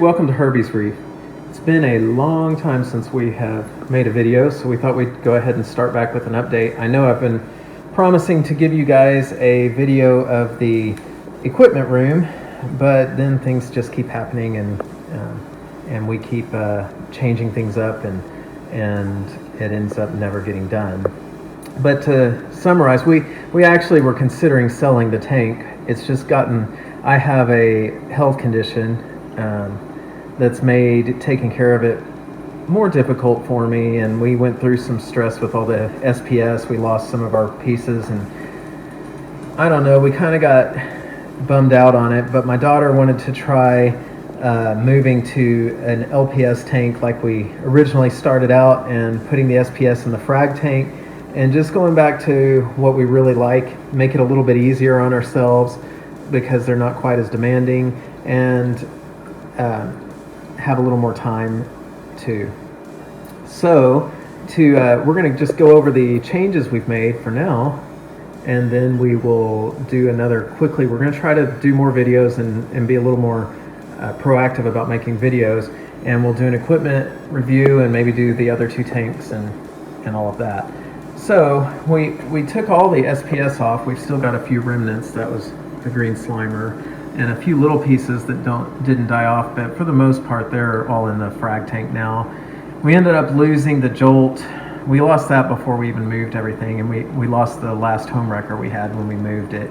welcome to Herbie's Reef. It's been a long time since we have made a video, so we thought we'd go ahead and start back with an update. I know I've been promising to give you guys a video of the equipment room, but then things just keep happening and we keep changing things up and it ends up never getting done. But to summarize, we actually were considering selling the tank. It's just I have a health condition that's made taking care of it more difficult for me, and we went through some stress with all the SPS. We lost some of our pieces, and I don't know, we kind of got bummed out on it, but my daughter wanted to try moving to an LPS tank like we originally started out and putting the SPS in the frag tank and just going back to what we really like, make it a little bit easier on ourselves because they're not quite as demanding, and have a little more time too. So we're going to just go over the changes we've made for now, and then we will do another quickly. We're going to try to do more videos and be a little more proactive about making videos, and we'll do an equipment review and maybe do the other two tanks and all of that. So we took all the SPS off. We've still got a few remnants. That was the green slimer, and a few little pieces that didn't die off, but for the most part they're all in the frag tank now. We ended up losing the jolt. We lost that before we even moved everything, and we lost the last home wrecker we had when we moved it.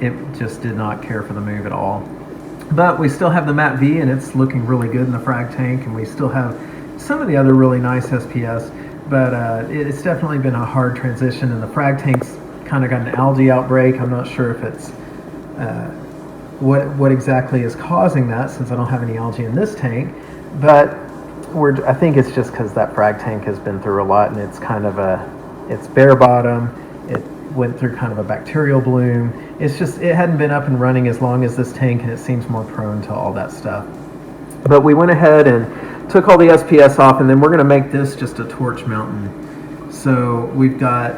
It just did not care for the move at all. But we still have the Mat V, and it's looking really good in the frag tank, and we still have some of the other really nice SPS, but it's definitely been a hard transition, and the frag tank's kind of got an algae outbreak. I'm not sure if it's what exactly is causing that, since I don't have any algae in this tank, but I think it's just because that frag tank has been through a lot, and it's kind of it's bare bottom. It went through kind of a bacterial bloom. It hadn't been up and running as long as this tank, and it seems more prone to all that stuff. But we went ahead and took all the SPS off, and then we're going to make this just a torch mountain. So we've got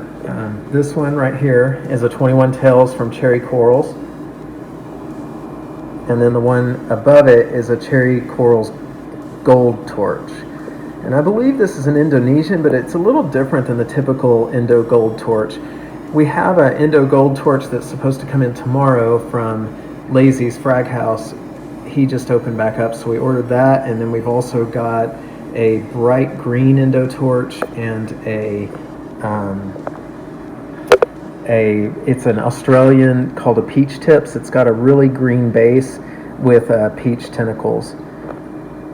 this one right here is a 21 tails from Cherry Corals, and then the one above it is a Cherry Corals gold torch. And I believe this is an Indonesian, but it's a little different than the typical Indo gold torch. We have an Indo gold torch that's supposed to come in tomorrow from Lazy's Frag House. He just opened back up, so we ordered that, and then we've also got a bright green Indo torch and it's an Australian called a peach tips. It's got a really green base with peach tentacles.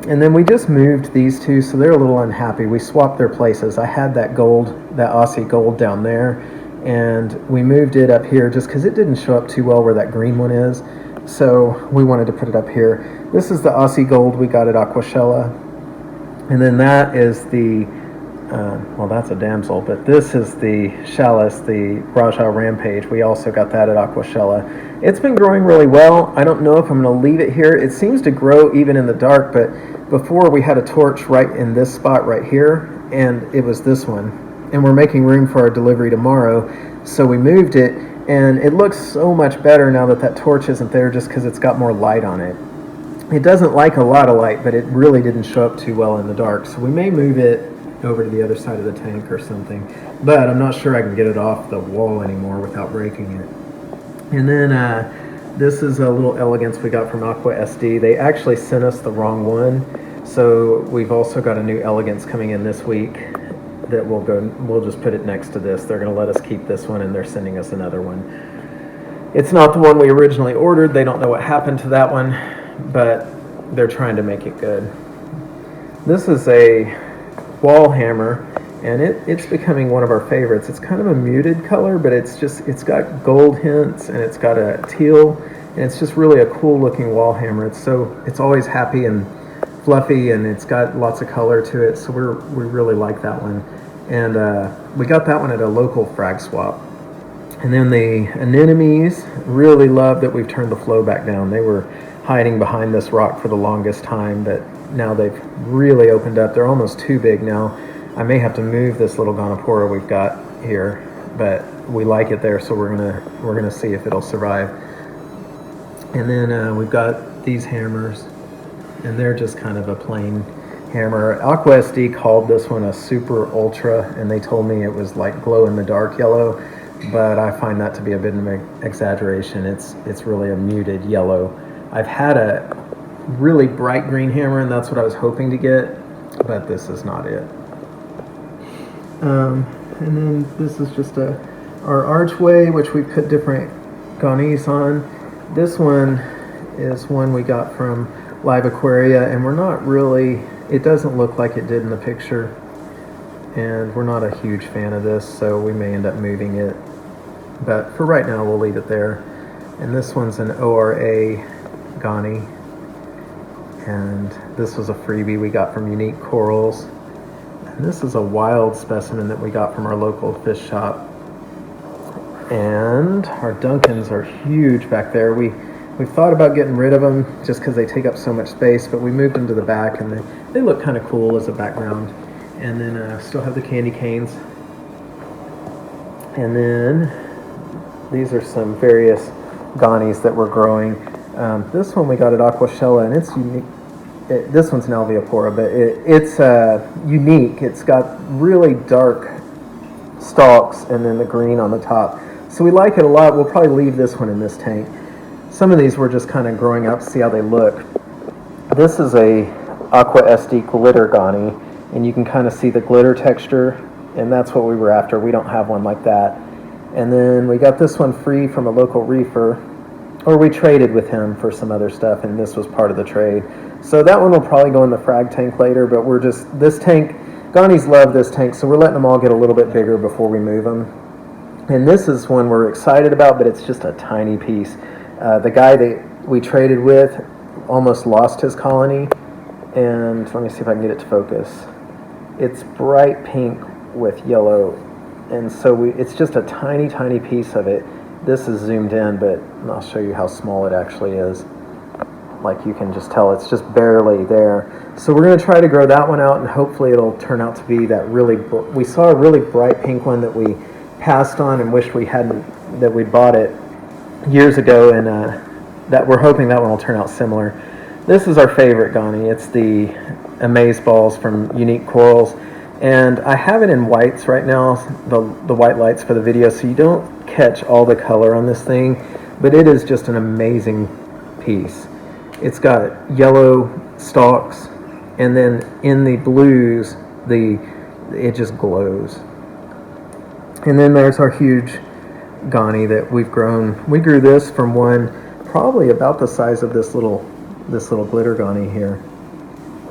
And then we just moved these two, so they're a little unhappy. We swapped their places. I had that Aussie gold down there, and we moved it up here just because it didn't show up too well where that green one is. So we wanted to put it up here. This is the Aussie gold we got at Aquashella. And then that is the, well, that's a damsel, but this is the Chalice, the Rajah Rampage. We also got that at Aquashella. It's been growing really well. I don't know if I'm going to leave it here. It seems to grow even in the dark, but before we had a torch right in this spot right here, and it was this one. And we're making room for our delivery tomorrow, so we moved it, and it looks so much better now that torch isn't there, just because it's got more light on it. It doesn't like a lot of light, but it really didn't show up too well in the dark, so we may move it over to the other side of the tank or something, but I'm not sure I can get it off the wall anymore without breaking it. And then this is a little elegance we got from Aqua SD. They actually sent us the wrong one, so we've also got a new elegance coming in this week that we'll just put it next to this. They're going to let us keep this one, and they're sending us another one. It's not the one we originally ordered. They don't know what happened to that one, but they're trying to make it good. This is a wall hammer, and it's becoming one of our favorites. It's kind of a muted color, but it's got gold hints, and it's got a teal, and it's just really a cool looking wall hammer. It's always happy and fluffy, and it's got lots of color to it, so we really like that one. And we got that one at a local frag swap. And then the anemones really love that we've turned the flow back down. They were hiding behind this rock for the longest time, but now they've really opened up. They're almost too big now. I may have to move this little Goniopora we've got here, but we like it there, so we're gonna see if it'll survive. And then we've got these hammers. and they're just kind of a plain hammer. Aqua SD called this one a super ultra, and they told me it was like glow in the dark yellow, but I find that to be a bit of an exaggeration. It's really a muted yellow. I've had a really bright green hammer, and that's what I was hoping to get, but this is not it. And then this is just our archway, which we put different Gonis on. This one is one we got from Live Aquaria, and we're not really, it doesn't look like it did in the picture, and we're not a huge fan of this, so we may end up moving it, but for right now we'll leave it there. And this one's an ORA Goni, and this was a freebie we got from Unique Corals, and this is a wild specimen that we got from our local fish shop. And our Duncans are huge back there. We thought about getting rid of them just because they take up so much space, but we moved them to the back, and they look kind of cool as a background. And then still have the candy canes. And then these are some various Gonis that we're growing. This one we got at Aquashella, and it's unique. This one's an Alveopora, but it's unique. It's got really dark stalks and then the green on the top. So we like it a lot. We'll probably leave this one in this tank. Some of these we're just kind of growing up to see how they look. This is a Aqua SD glitter Goni, and you can kind of see the glitter texture, and that's what we were after. We don't have one like that. And then we got this one free from a local reefer, or we traded with him for some other stuff, and this was part of the trade. So that one will probably go in the frag tank later, but we're just, this tank, Gonis love this tank, so we're letting them all get a little bit bigger before we move them. And this is one we're excited about, but it's just a tiny piece. The guy that we traded with almost lost his colony, and let me see if I can get it to focus. It's bright pink with yellow, and so it's just a tiny, tiny piece of it. This is zoomed in, but I'll show you how small it actually is. Like you can just tell, it's just barely there. So we're going to try to grow that one out, and hopefully it'll turn out to be that really, we saw a really bright pink one that we passed on and wished we hadn't, that we bought it years ago, and that we're hoping that one will turn out similar. This is our favorite Goni. It's the Amazeballs from Unique Corals, and I have it in whites right now, the white lights for the video, so you don't catch all the color on this thing, but it is just an amazing piece. It's got yellow stalks, and then in the blues, it just glows. And then there's our huge Goni that we've grown. We grew this from one probably about the size of this little glitter Goni here,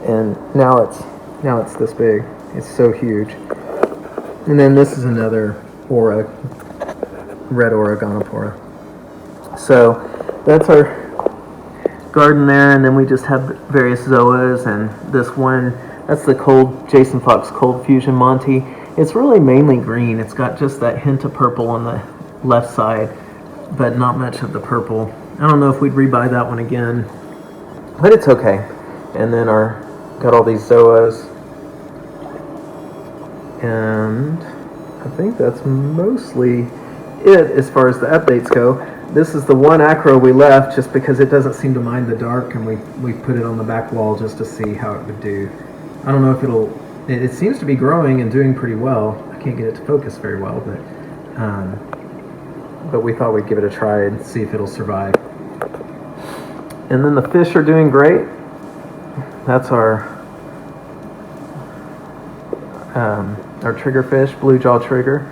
and now it's this big. It's so huge. And then this is another Aura, red Aura Goniopora. So that's our garden there, and then we just have various zoas, and this one, that's the Jason Fox Cold Fusion Monty. It's really mainly green. It's got just that hint of purple on the left side, but not much of the purple. I don't know if we'd rebuy that one again, but it's okay. And then got all these zoas, and I think that's mostly it as far as the updates go. This is the one acro we left just because it doesn't seem to mind the dark, and we put it on the back wall just to see how it would do. I don't know if it seems to be growing and doing pretty well. I can't get it to focus very well, but we thought we'd give it a try and see if it'll survive. And then the fish are doing great. That's our triggerfish, blue jaw trigger,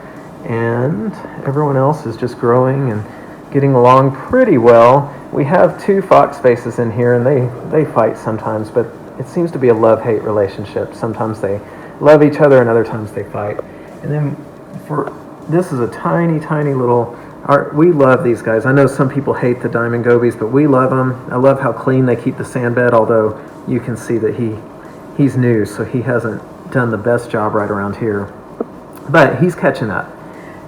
and everyone else is just growing and getting along pretty well. We have two fox faces in here, and they fight sometimes, but it seems to be a love-hate relationship. Sometimes they love each other, and other times they fight. And then this is a tiny, tiny little. We love these guys. I know some people hate the diamond gobies, but we love them. I love how clean they keep the sand bed, although you can see that he's new, so he hasn't done the best job right around here. But he's catching up.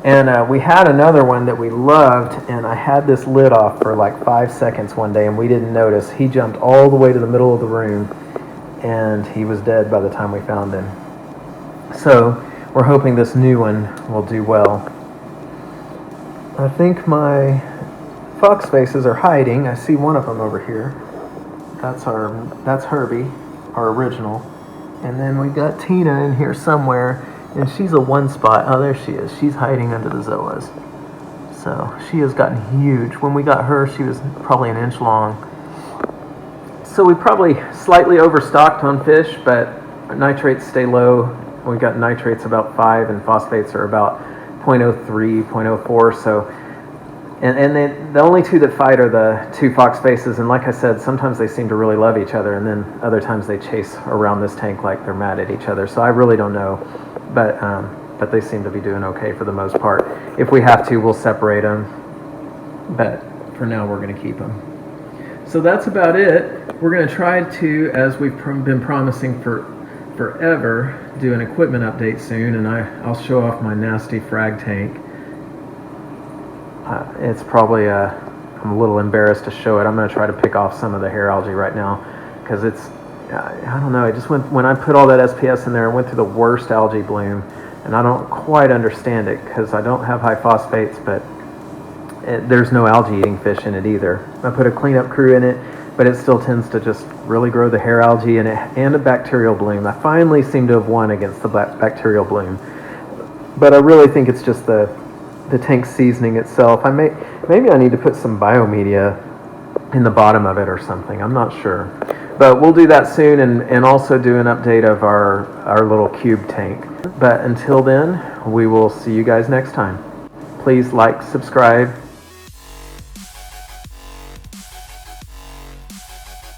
And we had another one that we loved, and I had this lid off for like 5 seconds one day, and we didn't notice. He jumped all the way to the middle of the room, and he was dead by the time we found him. So we're hoping this new one will do well. I think my fox faces are hiding. I see one of them over here. That's Herbie, our original. And then we got Tina in here somewhere, and she's a one spot. Oh, there she is. She's hiding under the zoas. So she has gotten huge. When we got her, she was probably an inch long. So we probably slightly overstocked on fish, but nitrates stay low. We got nitrates about 5, and phosphates are about 0.03, 0.04. So, and the only two that fight are the two fox faces. And like I said, sometimes they seem to really love each other, and then other times they chase around this tank like they're mad at each other. So I really don't know, but they seem to be doing okay for the most part. If we have to, we'll separate them, but for now we're going to keep them. So that's about it. We're going to try to, as we've been promising forever, do an equipment update soon, and I'll show off my nasty frag tank. It's probably I'm a little embarrassed to show it. I'm going to try to pick off some of the hair algae right now, because it's, I don't know, it just went, when I put all that SPS in there, it went through the worst algae bloom, and I don't quite understand it, because I don't have high phosphates, but there's no algae eating fish in it either. I put a cleanup crew in it, but it still tends to just really grow the hair algae and a bacterial bloom. I finally seem to have won against the bacterial bloom, but I really think it's just the tank seasoning itself. Maybe I need to put some biomedia in the bottom of it or something. I'm not sure, but we'll do that soon, and also do an update of our little cube tank. But until then, we will see you guys next time. Please like, subscribe,